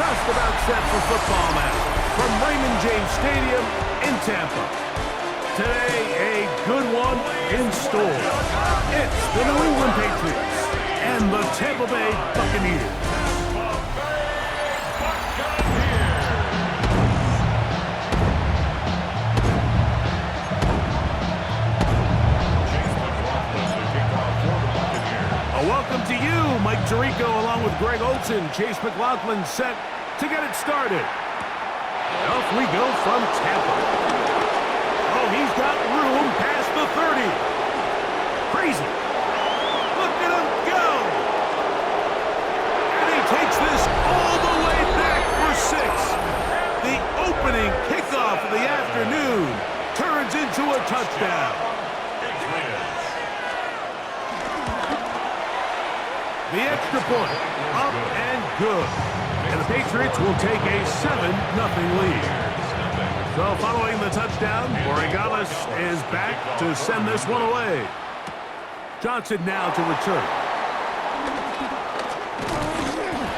just about set for football now from Raymond James Stadium in Tampa. Today, a good one in store. It's the New England Patriots and the Tampa Bay Buccaneers. Welcome to you, Mike Tirico, along with Greg Olson. Chase McLaughlin set to get it started. Off we go from Tampa. Oh, he's got room past the 30. Crazy. Look at him go. And he takes this all the way back for 6. The opening kickoff of the afternoon turns into a touchdown. The extra point, up and good. And the Patriots will take a 7-0 lead. So following the touchdown, Borregales is back to send this one away. Johnson now to return.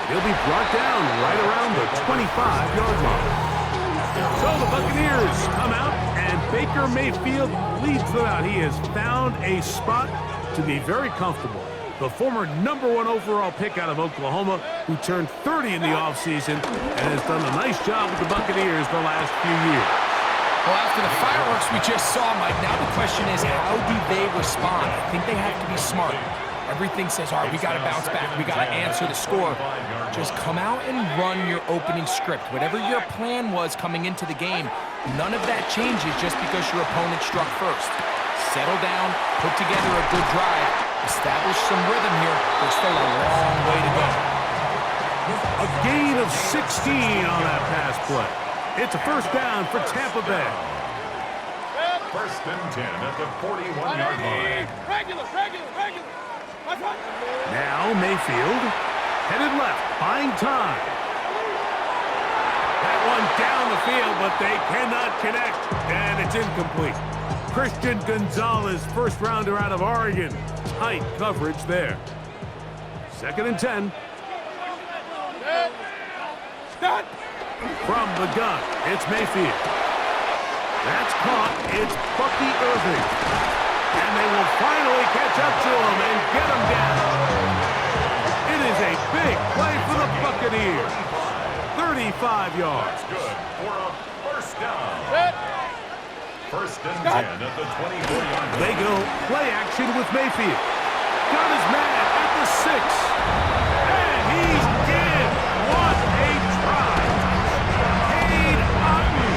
He'll be brought down right around the 25-yard line. So the Buccaneers come out, and Baker Mayfield leads them out. He has found a spot to be very comfortable. The former #1 overall pick out of Oklahoma, who turned 30 in the offseason and has done a nice job with the Buccaneers the last few years. Well, after the fireworks we just saw, Mike, now the question is, how do they respond? I think they have to be smart. Everything says, all right, we got to bounce back. We got to answer the score. Just come out and run your opening script. Whatever your plan was coming into the game, none of that changes just because your opponent struck first. Settle down, put together a good drive. Establish some rhythm here. There's still a long way to go. A gain of 16 on that pass play. It's a first down for Tampa Bay. First and 10 at the 41-yard line. Regular. Now Mayfield headed left, buying time. That one down the field, but they cannot connect, and it's incomplete. Christian Gonzalez, first rounder out of Oregon. Tight coverage there. Second and 10. From the gun, it's Mayfield. That's caught. It's Bucky Irving. And they will finally catch up to him and get him down. It is a big play for the Buccaneers. 35 yards. Good for a first down. First and 10 at the 24-yard line. They go play action with Mayfield. Got his man at the 6. And he's in. What a try. Cade Otton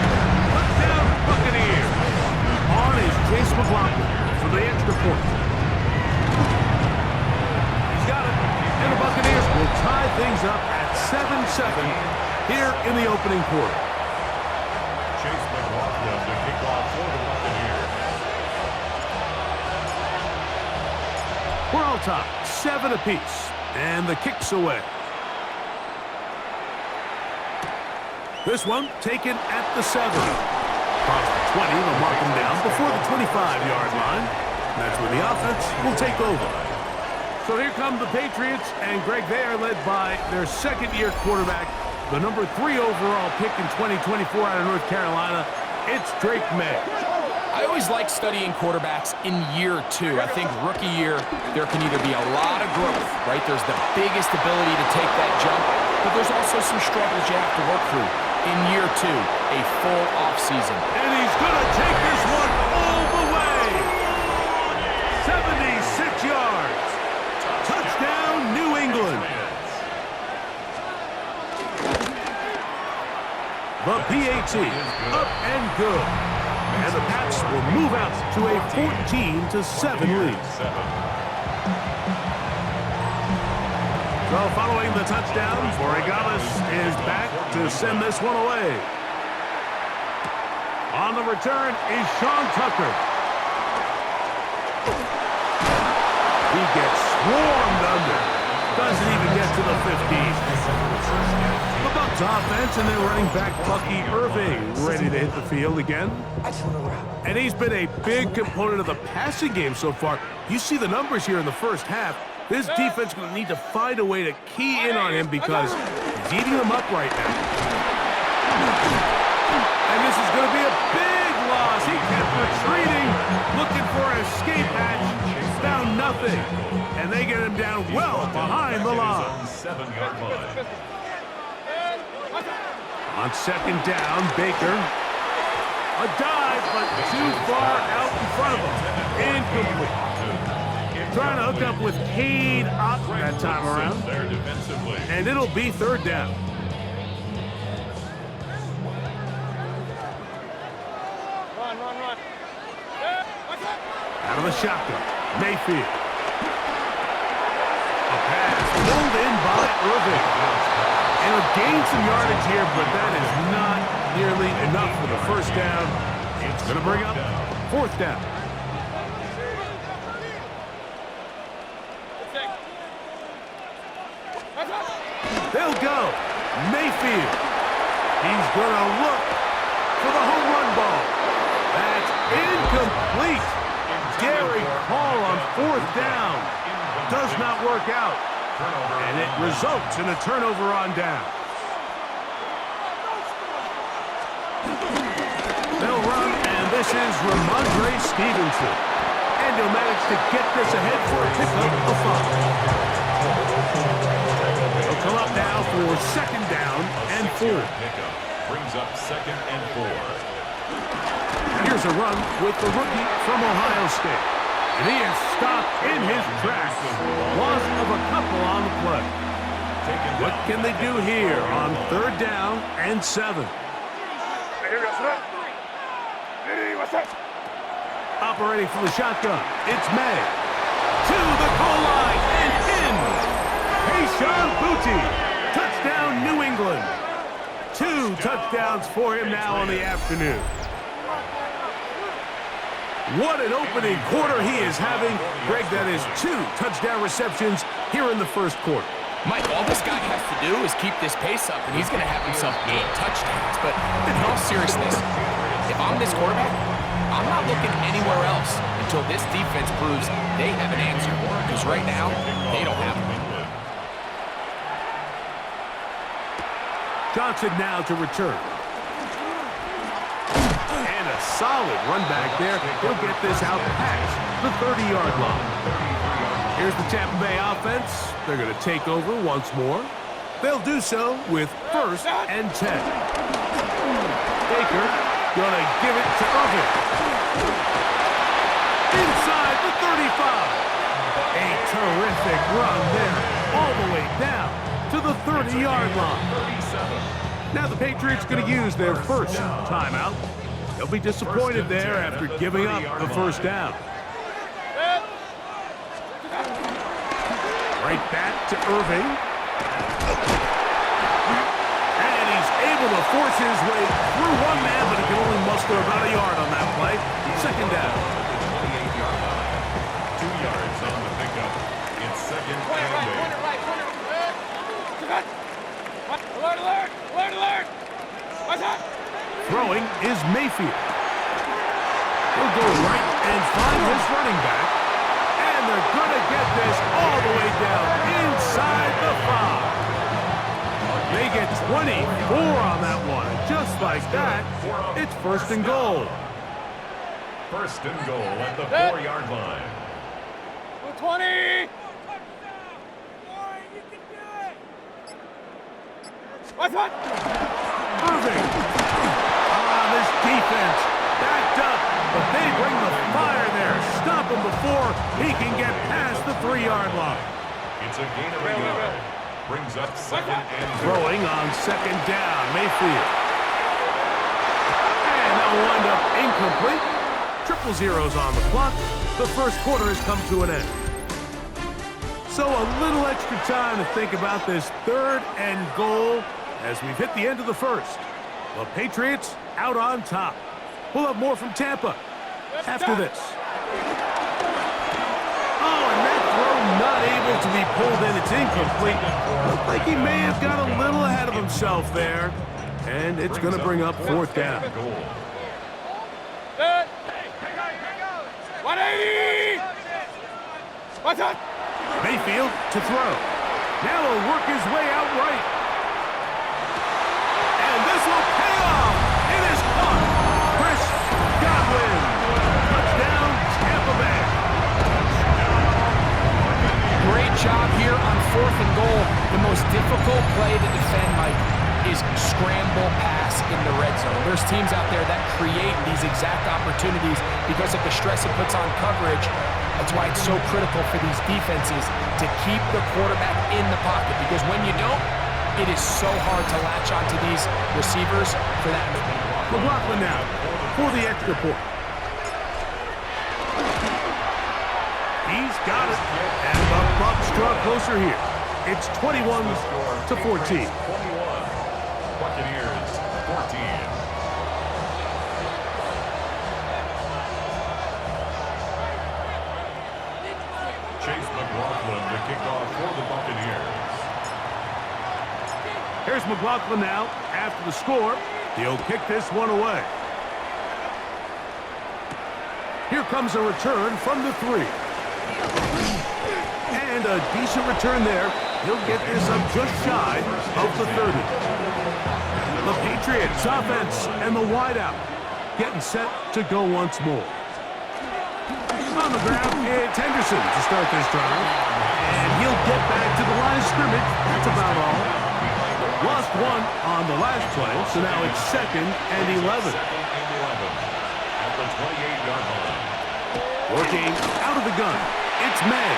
put down Buccaneers. On is Chase McLaughlin for the extra point. He's got it. And the Buccaneers will tie things up at 7-7 here in the opening quarter. Chase McLaughlin to kick off for the Buccaneers. We're all tied, 7 apiece, and the kick's away. This one taken at the 7. Across the 20, they'll mark him down before the 25-yard line. That's where the offense will take over. So here come the Patriots, and Greg, they are led by their second-year quarterback, the #3 overall pick in 2024 out of North Carolina. It's Drake May. I always like studying quarterbacks in year 2. I think rookie year, there can either be a lot of growth, right? There's the biggest ability to take that jump, but there's also some struggles you have to work through. In year 2, a full offseason. And he's going to take this one all the way. 76 yards. Touchdown, New England. The PAT, up and good. And the Pats will move out to a 14-7 lead. So following the touchdown, Borregales is back to send this one away. On the return is Sean Tucker. He gets swarmed under. Doesn't even get to the 15. The Bucs offense, and they're running back Bucky Irving ready to hit the field again. And he's been a big component of the passing game so far. You see the numbers here in the first half. This defense is going to need to find a way to key in on him because he's He's eating them up right now. And this is going to be a big loss. He kept retreating, looking for an escape hatch. Found nothing. And they get him down well behind the line. 7-yard line. On second down, Baker. A dive, but too far out in front of him. Incomplete. Trying to hook up with Cade Ott that time around. And it'll be third down. Run. Out of the shotgun, Mayfield. A pass pulled in by Irving. And he'll gain some yardage here, but that is not nearly enough for the first down. It's going to bring up fourth down. They'll go. Mayfield. He's going to look for the home run ball. That's incomplete. Scary call on fourth down. Does not work out. And it results in a turnover on down. They'll run, and this is Ramondre Stevenson. And he'll manage to get this ahead for a pickup of 5. They'll come up now for second down and 4. Brings up 2nd and 4. Here's a run with the rookie from Ohio State. And he is stopped in his tracks. Loss of a couple on the play. What can they do here on third down and 7? Operating from the shotgun, it's May. To the goal line and in. Sean Booty. Touchdown, New England. 2 touchdowns for him now on the afternoon. What an opening quarter he is having. Greg, that is 2 touchdown receptions here in the first quarter. Mike, all this guy has to do is keep this pace up, and he's going to have himself 8 touchdowns. But in all seriousness, if I'm this quarterback, I'm not looking anywhere else until this defense proves they have an answer. Because right now, they don't have one. Johnson now to return. And a solid run back there. He'll get this out past the 30-yard line. Here's the Tampa Bay offense. They're going to take over once more. They'll do so with 1st and 10. Baker going to give it to Irving. Inside the 35. A terrific run there all the way down to the 30-yard line. Now the Patriots going to use their first timeout. They'll be disappointed there after giving up the first down. Right back to Irving. And he's able to force his way through one man, but he can only muster about a yard on that play. Second down. 2 yards on the pickup. It's 2nd and 8. Alert! What's that? Throwing is Mayfield. He'll go right and find his running back. And they're going to get this all the way down inside the 5. They get 24 on that one. And just like that, it's 1st and goal. 1st and goal at the 4-yard line. 20! What's that? Irving. This defense backed up, but they bring the fire there. Stop him before he can get past the 3-yard line. It's a gain of a yard. Brings up 2nd and 0. Throwing on second down, Mayfield. And they'll wind up incomplete. 0-0s on the clock. The first quarter has come to an end. So a little extra time to think about this 3rd and goal as we've hit the end of the first. The Patriots out on top. We'll have more from Tampa after this. Oh, and that throw not able to be pulled in. It's incomplete. Looked like he may have got a little ahead of himself there. And it's going to bring up 4th down. 180! What's that? Mayfield to throw. Now he'll work his way out right. This will pay off. It is caught. Chris Godwin. Touchdown, Tampa Bay. Great job here on 4th and goal. The most difficult play to defend, Mike, is scramble pass in the red zone. There's teams out there that create these exact opportunities because of the stress it puts on coverage. That's why it's so critical for these defenses to keep the quarterback in the pocket, because when you don't, it is so hard to latch onto these receivers for that. McLaughlin now for the extra point. He's got it. And the Bucs draw closer here. It's 21-14. Buccaneers 14. Chase McLaughlin to kick off for the Buccaneers. Here's McLaughlin now after the score. He'll kick this one away. Here comes a return from the 3. And a decent return there. He'll get this up just shy of the 30. The Patriots offense and the wideout getting set to go once more. On the ground, it's Henderson to start this drive. And he'll get back to the line of scrimmage. That's about all. Lost one on the last play, so now it's 2nd and 11. At the 28-yard line. Working out of the gun, it's May.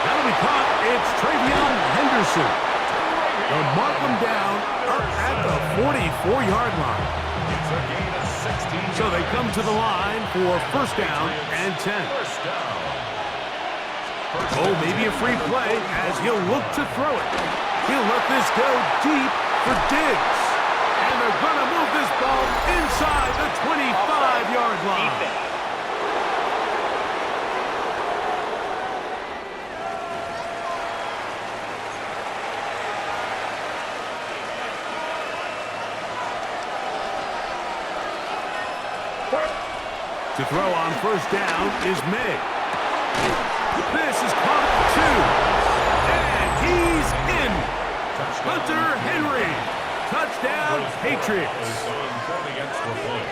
That'll be caught. It's Travion Henderson. They'll mark him down up at the 44-yard line. It's a gain of 16. So they come to the line for 1st down and 10. First down. Oh, maybe a free play as he'll look to throw it. He'll let this go deep for Diggs. And they're going to move this ball inside the 25-yard line. To throw on 1st down is May. This is caught 2. And he's in. Hunter Henry. Touchdown, Patriots. For the extra point.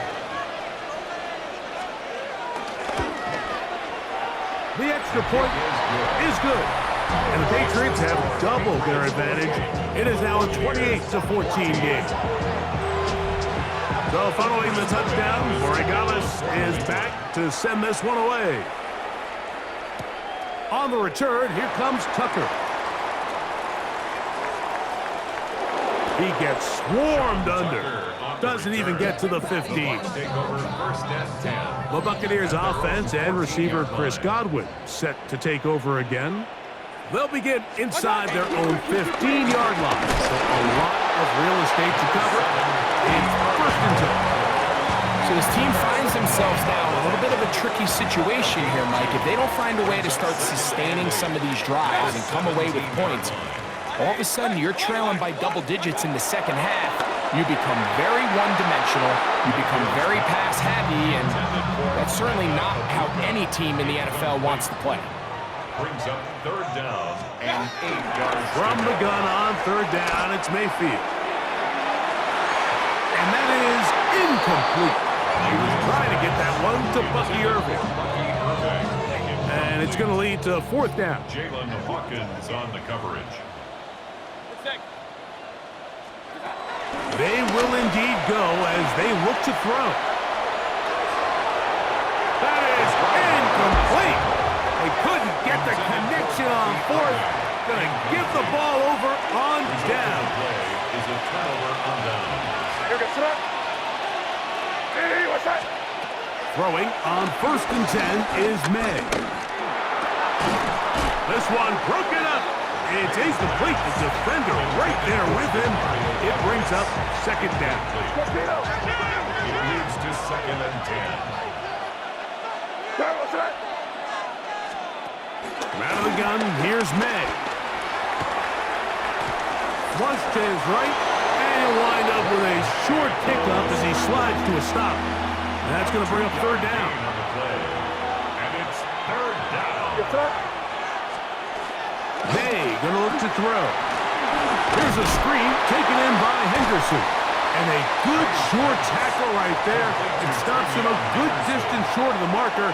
The extra point is good. And the Patriots have doubled their advantage. It is now a 28-14 game. So following the touchdown, Borregales is back to send this one away. On the return, here comes Tucker. He gets swarmed under. Doesn't even get to the 15. Take over 1st and 10. The Buccaneers offense and receiver Chris Godwin set to take over again. They'll begin inside their own 15-yard line. So a lot of real estate to cover. It's 1st and 10. So this team finds themselves now in a little bit of a tricky situation here, Mike. If they don't find a way to start sustaining some of these drives and come away with points, all of a sudden you're trailing by double digits in the 2nd half. You become very one-dimensional. You become very pass-heavy, and that's certainly not how any team in the NFL wants to play. Brings up 3rd down and 8 yards. From the gun on 3rd down, it's Mayfield. And that is incomplete. He was trying to get that one to Bucky Irving. And it's going to lead to 4th down. Jalen Hawkins on the coverage. They will indeed go as they look to throw. That is incomplete. They couldn't get the connection on 4th. Going to give the ball over on down. Play is a turnover on down. Throwing on 1st and 10 is May. This one broken up. It's incomplete. The defender right there with him. It brings up 2nd down. It leads to 2nd and 10. From out of the gun, here's May. Flush to his right, and he'll wind up with a short pickup as he slides to a stop. And that's going to bring up 3rd down. On the play. And it's 3rd down. May going to look to throw. Here's a screen taken in by Henderson. And a good short tackle right there. It stops him a good distance short of the marker.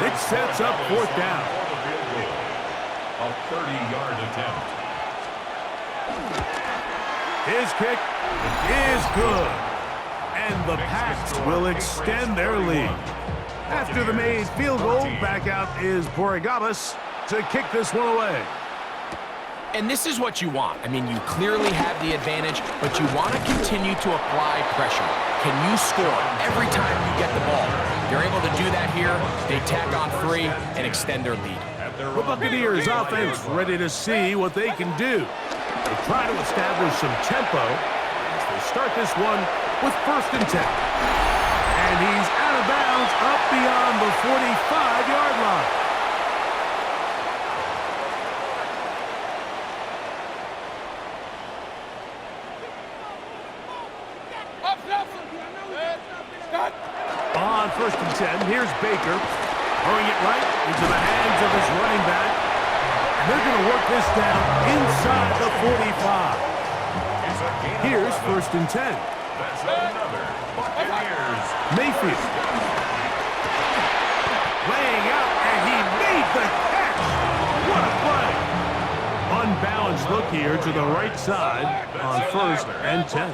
It sets up fourth down. A 30-yard attempt. His kick is good. And the Pats will extend their lead. After the made field goal, back out is Borregabas to kick this one away. And this is what you want. I mean, you clearly have the advantage, but you want to continue to apply pressure. Can you score every time you get the ball? They're able to do that here. They tack on 3 and extend their lead. The Buccaneers offense ready to see what they can do. They try to establish some tempo as they start this one with 1st and 10. And he's out of bounds up beyond the 45-yard line. On 1st and 10, here's Baker. Throwing it right into the hands of his running back. And they're going to work this down inside the 45. Here's 1st and 10. That's another Buccaneers. Mayfield. Laying out, and he made the catch. What a play. Unbalanced look here to the right side on 1st and 10.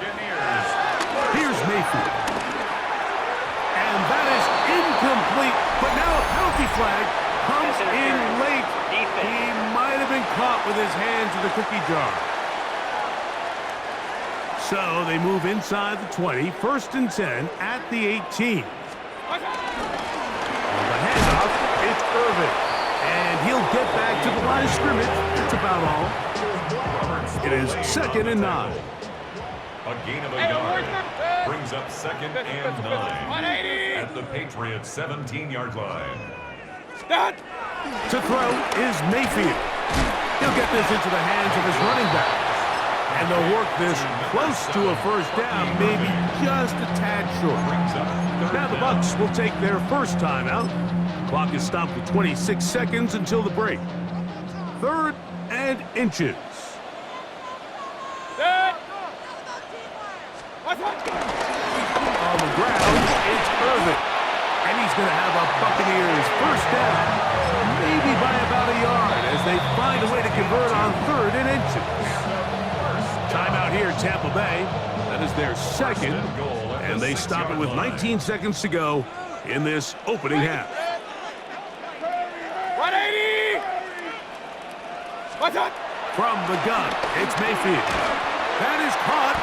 Here's Mayfield. And that is incomplete, but now a penalty flag comes in late. He might have been caught with his hands in the cookie jar. So they move inside the 20, 1st and 10 at the 18. On the handoff, it's Irvin. And he'll get back to the line of scrimmage. That's about all. It is 2nd and 9. A gain of a yard brings up 2nd and 9 at the Patriots 17-yard line. To throw is Mayfield. He'll get this into the hands of his running back. And they'll work this close to a 1st down, maybe just a tad short. Now the Bucs will take their 1st timeout. The clock is stopped with 26 seconds until the break. 3rd and inches. On the ground, it's Irvin. And he's going to have a Buccaneers 1st down. Maybe by about a yard as they find a way to convert on 3rd and inches. Timeout here, Tampa Bay. That is their 2nd. And they stop it with 19 seconds to go in this opening half. 180! From the gun, it's Mayfield. That is caught.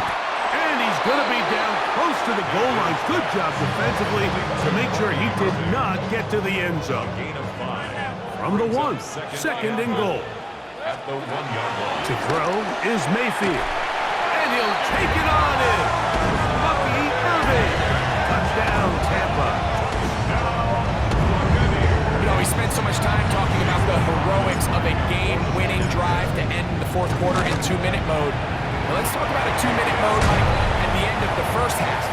And he's going to be down close to the goal line. Good job defensively to make sure he did not get to the end zone. Gain of 5. From the 1, 2nd and goal. At the 1-yard line. To throw is Mayfield. And he'll take it on in. Bucky Irvin. Touchdown, Tampa. You know, we spent so much time talking about the heroics of a game-winning drive to end the 4th quarter in 2-minute mode. Now let's talk about a 2-minute mode, Mike, at the end of the 1st half.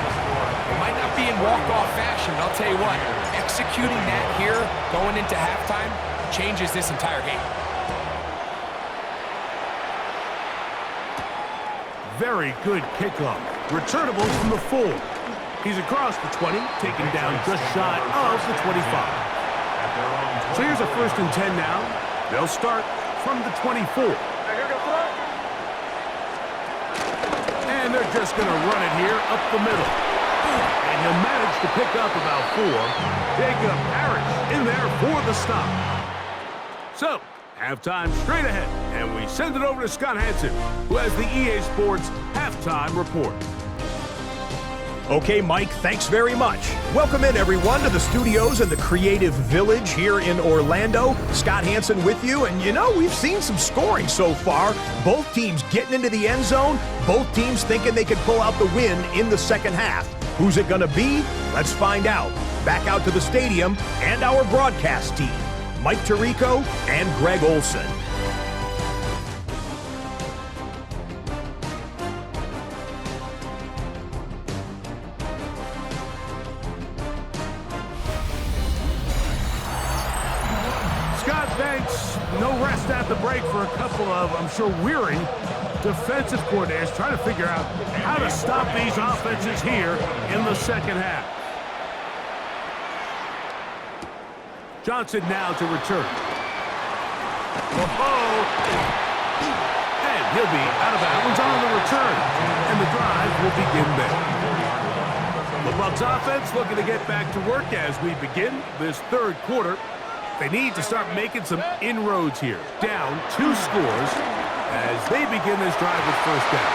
It might not be in walk-off fashion, but I'll tell you what, executing that here, going into halftime, changes this entire game. Very good kickoff. Returnable from the 4. He's across the 20, taken down just shy of the 25. So here's a 1st and 10 now. They'll start from the 24. And they're just going to run it here up the middle. And he'll manage to pick up about 4. Jacob Parrish in there for the stop. So, halftime straight ahead. And we send it over to Scott Hanson, who has the EA Sports halftime report. Okay, Mike, thanks very much. Welcome in, everyone, to the studios in the Creative Village here in Orlando. Scott Hanson with you, and you know, we've seen some scoring so far. Both teams getting into the end zone, both teams thinking they could pull out the win in the 2nd half. Who's it going to be? Let's find out. Back out to the stadium and our broadcast team, Mike Tirico and Greg Olson. Scott, thanks. No rest at the break for a couple of, I'm sure, weary defensive coordinators trying to figure out how to stop these offenses here in the second half. Johnson now to return. And he'll be out of bounds on the return. And the drive will begin there. The Bucs offense looking to get back to work as we begin this third quarter. They need to start making some inroads here. Down 2 scores as they begin this drive with first down.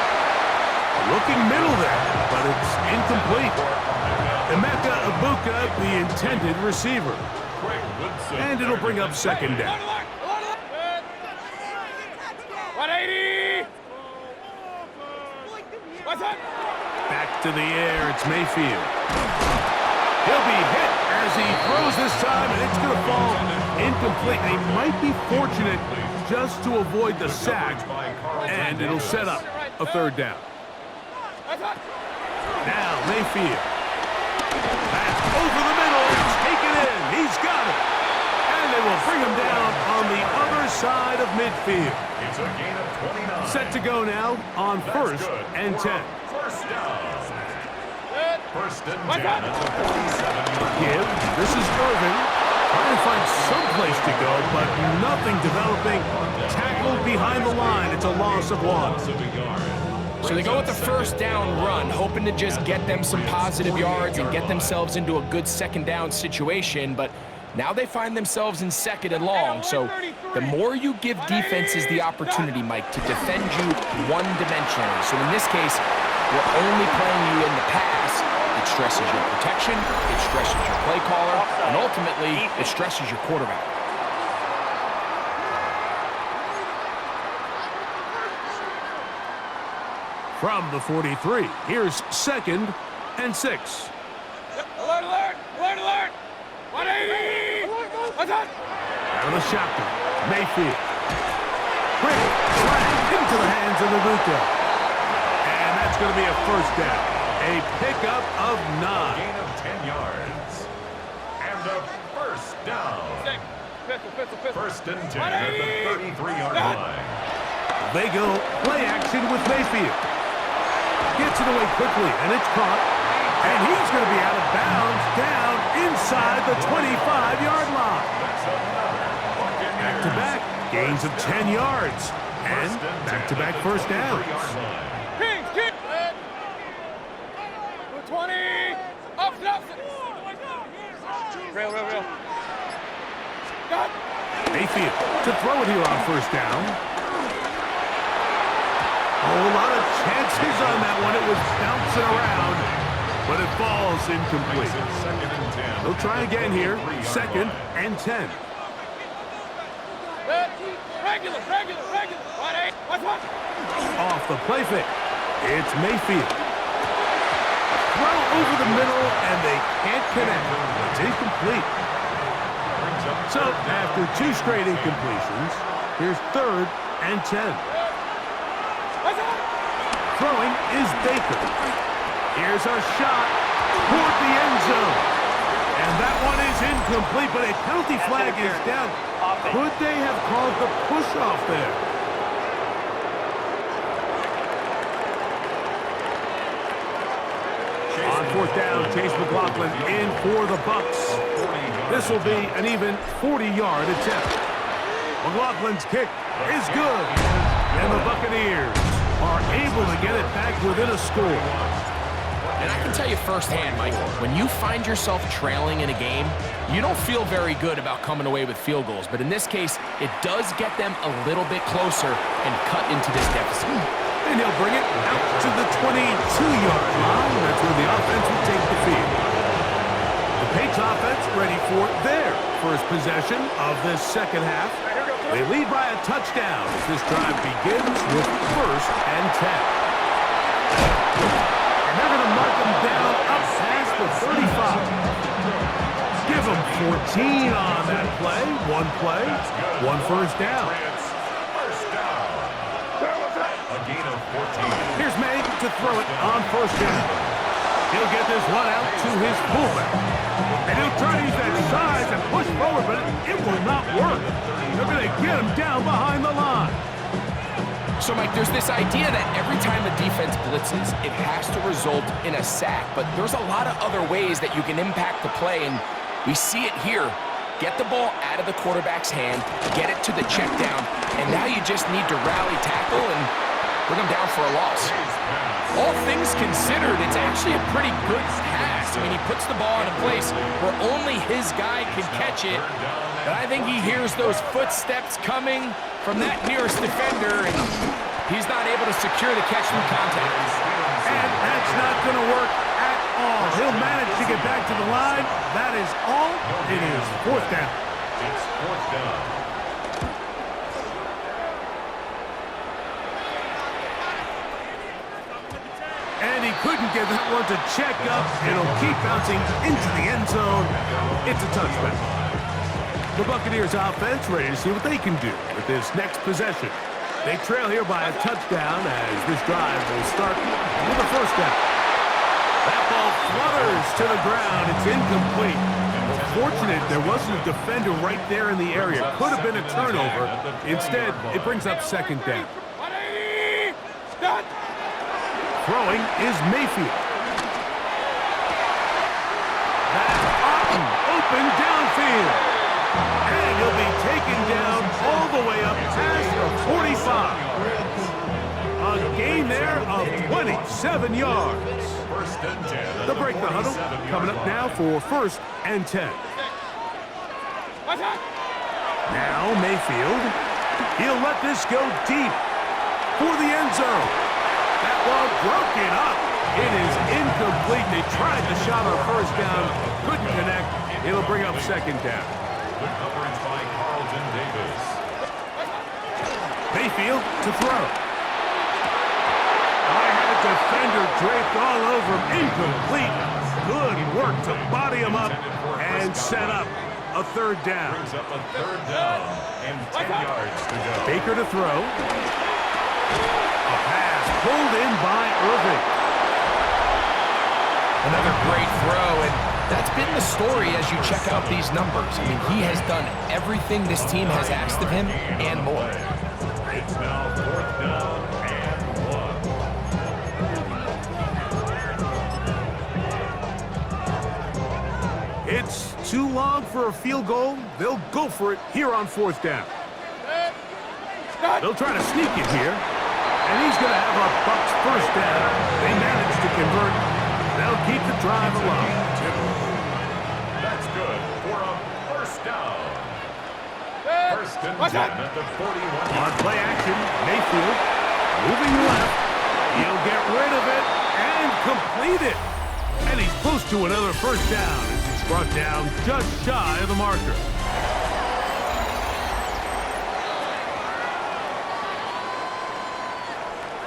Looking middle there, but it's incomplete. Emeka Ibuka, the intended receiver. And it'll bring up second down. 180! What's up? Back to the air, it's Mayfield. He'll be hit as he throws this time, and it's going to fall incomplete. They might be fortunate just to avoid the sack, and it'll set up a third down. Now Mayfield. That's over the middle. Take it in. He's got it. And they will bring him down on the other side of midfield. It's a gain of 29. Set to go now on first and 10. First down. First and 10 at the 47. Give. This is Irvin. Trying to find some place to go, but nothing developing. Tackled behind the line. It's a loss of 1. So they go with the first down run, hoping to just get them some positive yards and get themselves into a good second down situation, but now they find themselves in second and long. So the more you give defenses the opportunity, Mike, to defend you one-dimensionally. So in this case, we're only playing you in the pass. It stresses your protection, it stresses your play caller, and ultimately, it stresses your quarterback. From the 43, here's second and 6. Alert, alert! Alert, alert! 180! What's up? Out of the shotgun, Mayfield. Quick slam into the hands of Ibuka. And that's going to be a first down. A pickup of 9. Gain of 10 yards. And a first down. Pistol. First and 10 at the 33-yard line. They go play action with Mayfield. Gets it away quickly, and it's caught. And he's going to be out of bounds down inside the 25-yard line. Back-to-back gains of 10 yards. And back-to-back first downs. Kings, kick! 20! Up. Real. Got. Mayfield to throw it here on first down. A lot of chances on that one. It was bouncing around, but it falls incomplete. Second and 10. They'll try again here. Second and 10. Regular. 180. What's? Off the play fake. It's Mayfield. Throw over the middle, and they can't connect. It's incomplete. So, after 2 straight incompletions, here's third and 10. Throwing is Baker. Here's a shot toward the end zone. And that one is incomplete, but a penalty flag is down. Could they have called the push-off there? On fourth down, Chase McLaughlin in for the Bucs. This will be an even 40-yard attempt. McLaughlin's kick is good, and the Buccaneers are able to get it back within a score. And I can tell you firsthand, Mike, when you find yourself trailing in a game, you don't feel very good about coming away with field goals. But in this case, it does get them a little bit closer and cut into this deficit. And he'll bring it out to the 22-yard line. That's where the offense will take the field. The Patriots offense ready for their first possession of this second half. They lead by a touchdown as this drive begins with first and 10. And they're going to mark them down up past the 35. Give them 14 on that play. One play, one first down. A gain of 14. Here's May to throw it on first down. He'll get this one out to his fullback. And he'll try to use that size and push forward, but it will not work. They're going to get him down behind the line. So, Mike, there's this idea that every time a defense blitzes, it has to result in a sack. But there's a lot of other ways that you can impact the play, and we see it here. Get the ball out of the quarterback's hand, get it to the check down, and now you just need to rally tackle and bring him down for a loss. All things considered, it's actually a pretty good pass. I mean, he puts the ball in a place where only his guy can catch it. But I think he hears those footsteps coming from that nearest defender, and he's not able to secure the catch through contact. And that's not going to work at all. He'll manage to get back to the line. That is all. It is fourth down. It's fourth down. And he couldn't get that one to check up. It'll keep bouncing into the end zone. It's a touchback. The Buccaneers offense ready to see what they can do with this next possession. They trail here by a touchdown as this drive will start with a first down. That ball flutters to the ground. It's incomplete. Fortunate there wasn't a defender right there in the area. Could have been a turnover. Instead, it brings up second down. 180! Stop! Throwing is Mayfield. That's Otten, open downfield. And he'll be taken down all the way up past the 45. A gain there of 27 yards. First and 10. The break the huddle coming up now for first and 10. Now Mayfield. He'll let this go deep for the end zone. That ball broken up. It is incomplete. They tried the shot on first down. Couldn't connect. It'll bring up second down. The coverage by Carlton Davis. Mayfield to throw. I had a defender draped all over him. Incomplete. Good work to body him up and set up a third down. Brings up a third down and 10 yards to go. Baker to throw. A pass pulled in by Irving. Another great throw, and that's been the story as you check out these numbers. I mean, he has done everything this team has asked of him and more. It's now fourth down and 1. It's too long for a field goal. They'll go for it here on fourth down. They'll try to sneak it here. And he's going to have a Bucs first down. They managed to convert. They'll keep the drive alive. That's good for a first down. First and 10 at the 41. On play action, Mayfield moving left. He'll get rid of it and complete it. And he's close to another first down as he's brought down just shy of the marker.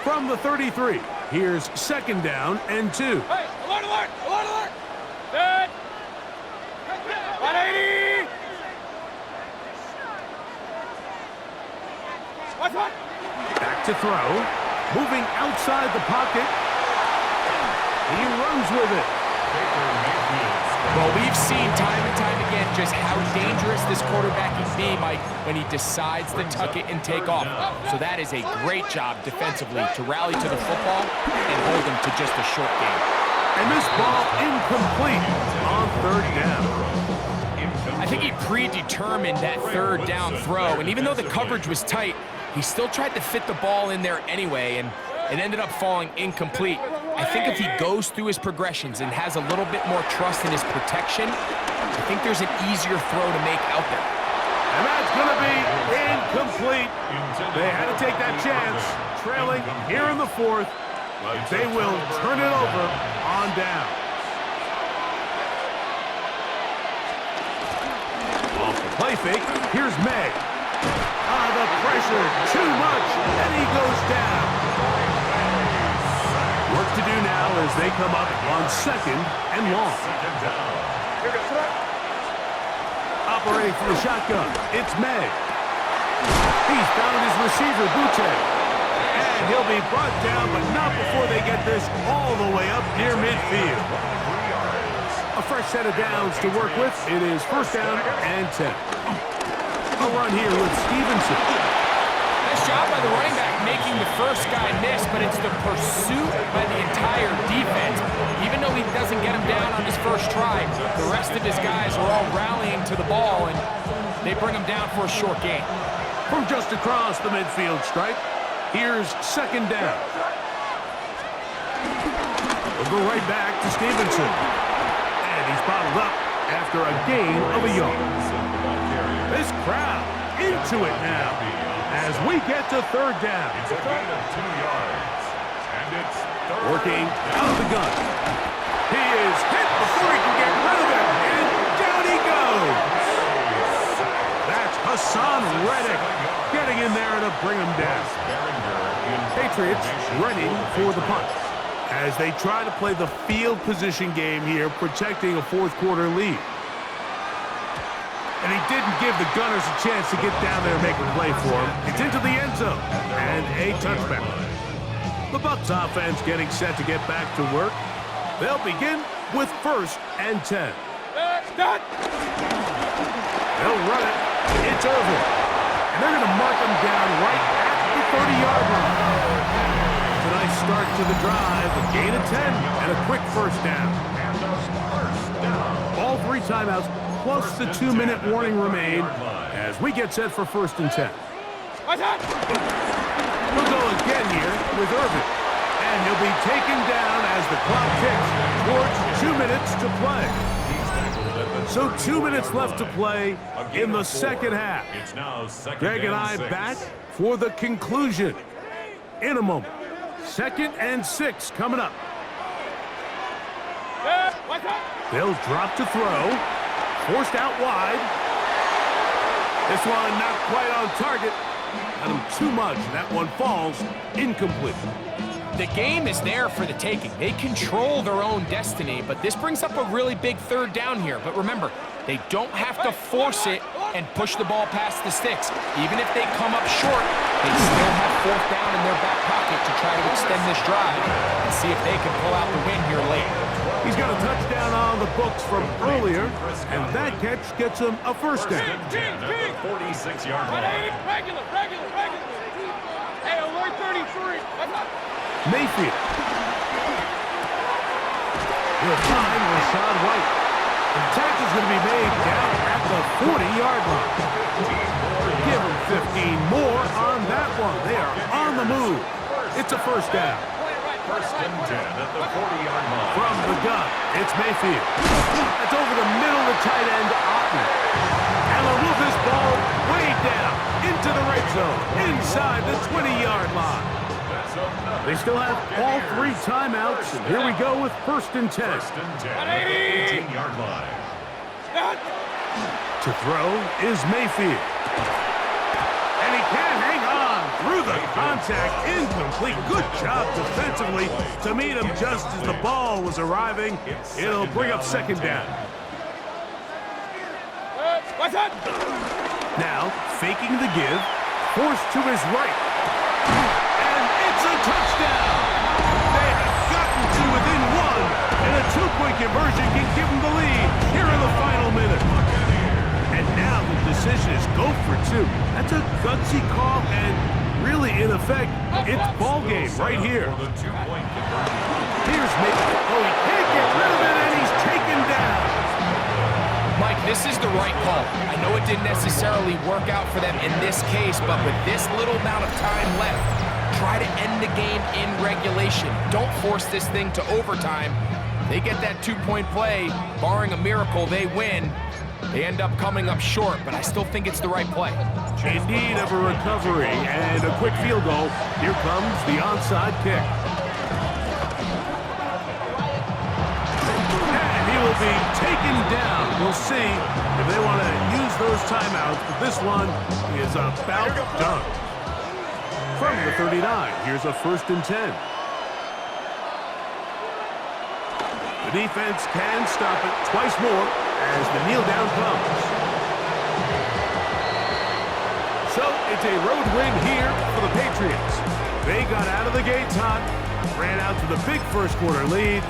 From the 33, here's second down and 2. Hey, alert, alert, alert, alert! Dead! 180! What's what? Back to throw. Moving outside the pocket. He runs with it. Well, we've seen time and time again just how dangerous this quarterback can be, Mike, when he decides to tuck it and take off. So that is a great job defensively to rally to the football and hold him to just a short game. And this ball incomplete on third down. I think he predetermined that third down throw, and even though the coverage was tight, he still tried to fit the ball in there anyway, and it ended up falling incomplete. I think if he goes through his progressions and has a little bit more trust in his protection, I think there's an easier throw to make out there. And that's going to be incomplete. They had to take that chance, trailing here in the fourth, but they will turn it over on down. Off the play fake, here's May. The pressure, too much, and he goes down. Work to do now as they come up on second and long. Operating from the shotgun, it's May. He's found his receiver, Butte. And he'll be brought down, but not before they get this all the way up near midfield. A fresh set of downs to work with. It is first down and 10. A run here with Stevenson. Nice job by the running back making the first guy miss, but it's the pursuit by the entire defense. Even though he doesn't get him down on his first try, the rest of his guys are all rallying to the ball, and they bring him down for a short gain. From just across the midfield stripe, here's second down. We'll go right back to Stevenson. And he's bottled up after a gain of a yard. This crowd into it now as we get to third down. It's a gain of 2 yards. And it's Working out of the gun. He is hit before he can get rid of it. And down he goes. That's Hassan Reddick getting in there to bring him down. Patriots ready for the punt as they try to play the field position game here, protecting a fourth-quarter lead. And he didn't give the Gunners a chance to get down there and make a play for him. It's into the end zone and a touchback. The Bucs offense getting set to get back to work. They'll begin with 1st and 10. Start. They'll run it. It's Irvin. And they're going to mark him down right at the 30-yard line. It's a nice start to the drive. A gain of 10 and a quick first down. All 3 timeouts plus the 2-minute warning remain as we get set for 1st and 10. We'll go again here with Irvin. And he'll be taken down as the clock ticks towards 2 minutes to play. So 2 minutes left to play in the second half. Greg and I back for the conclusion in a moment. 2nd and 6 coming up. They'll drop to throw. Forced out wide. This one not quite on target. Got him too much. That one falls incomplete. The game is there for the taking. They control their own destiny, but this brings up a really big 3rd down here. But remember, they don't have to force it and push the ball past the sticks. Even if they come up short, they still have 4th down in their back pocket to try to extend this drive and see if they can pull out the win here late. He's got a touchdown on the books from earlier, and that catch gets him a first down. 46-yard line. Regular. Hey, alert 33. Mayfield. He'll find Rashad White. The tackle's going to be made down at the 40-yard line. Give him 15 more on that one. They are on the move. It's a first down. 1st and 10 at the 40-yard line. From the gun, it's Mayfield. That's over the middle of the tight end, Otten. And they'll move this ball way down into the red zone, inside the 20-yard line. They still have all 3 timeouts, and here we go with 1st and 10. 1st and 10 at the 18-yard line. To throw is Mayfield. And he can't hang on through the contact. Incomplete. Good job defensively to meet him just as the ball was arriving. It'll bring up 2nd down. Now, faking the give, forced to his right. And it's a touchdown! They have gotten to within 1, and a 2-point conversion can give them the lead here in the final minute. And now the decision is go for 2. That's a gutsy call, and really, in effect, it's ball game right here. Here's Mayfield. Oh, he can't get rid of it, and he's taken down. Mike, this is the right call. I know it didn't necessarily work out for them in this case, but with this little amount of time left, try to end the game in regulation. Don't force this thing to overtime. They get that 2-point play. Barring a miracle, they win. They end up coming up short, but I still think it's the right play. In need of a recovery and a quick field goal. Here comes the onside kick. And he will be taken down. We'll see if they want to use those timeouts, but this one is about done. From the 39, here's a 1st and 10. The defense can stop it twice more as the kneel down comes. So it's a road win here for the Patriots. They got out of the gates hot, ran out to the big 1st quarter lead,